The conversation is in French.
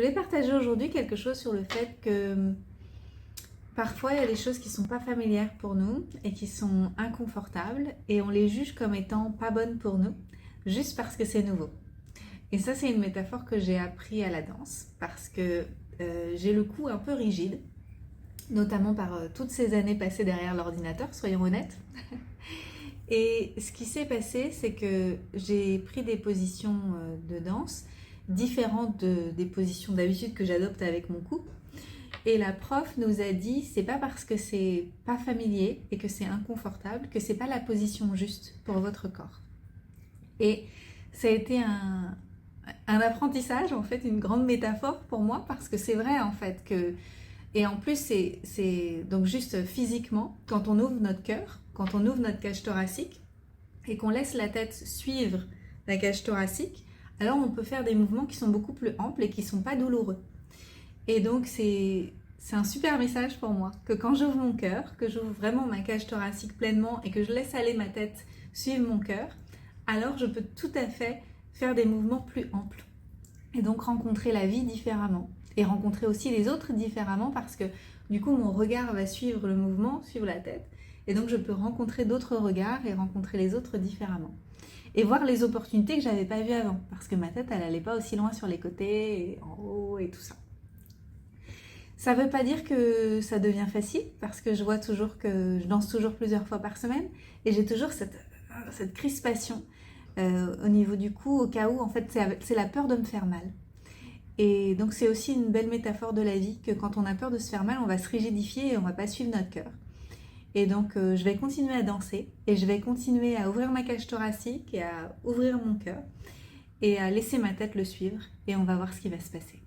voulais partager aujourd'hui quelque chose sur le fait que parfois il y a des choses qui sont pas familières pour nous et qui sont inconfortables et on les juge comme étant pas bonnes pour nous juste parce que c'est nouveau. Et ça, c'est une métaphore que j'ai appris à la danse parce que j'ai le cou un peu rigide, notamment par toutes ces années passées derrière l'ordinateur, soyons honnêtes. Et ce qui s'est passé, c'est que j'ai pris des positions de danse différentes des positions d'habitude que j'adopte avec mon cou. Et la prof nous a dit, c'est pas parce que c'est pas familier et que c'est inconfortable que c'est pas la position juste pour votre corps. Et ça a été un apprentissage, en fait, une grande métaphore pour moi, parce que c'est vrai, en fait, que... Et en plus, c'est donc juste physiquement, quand on ouvre notre cœur, quand on ouvre notre cage thoracique, et qu'on laisse la tête suivre la cage thoracique, alors on peut faire des mouvements qui sont beaucoup plus amples et qui ne sont pas douloureux. Et donc c'est un super message pour moi, que quand j'ouvre mon cœur, que j'ouvre vraiment ma cage thoracique pleinement et que je laisse aller ma tête suivre mon cœur, alors je peux tout à fait faire des mouvements plus amples. Et donc rencontrer la vie différemment. Et rencontrer aussi les autres différemment parce que du coup mon regard va suivre le mouvement, suivre la tête. Et donc je peux rencontrer d'autres regards et rencontrer les autres différemment. Et voir les opportunités que je n'avais pas vues avant. Parce que ma tête, elle n'allait pas aussi loin sur les côtés, et en haut et tout ça. Ça ne veut pas dire que ça devient facile, parce que je vois toujours que je danse toujours plusieurs fois par semaine. Et j'ai toujours cette crispation au niveau du cou, au cas où, en fait, c'est la peur de me faire mal. Et donc c'est aussi une belle métaphore de la vie, que quand on a peur de se faire mal, on va se rigidifier et on ne va pas suivre notre cœur. Et donc je vais continuer à danser et je vais continuer à ouvrir ma cage thoracique et à ouvrir mon cœur et à laisser ma tête le suivre et on va voir ce qui va se passer.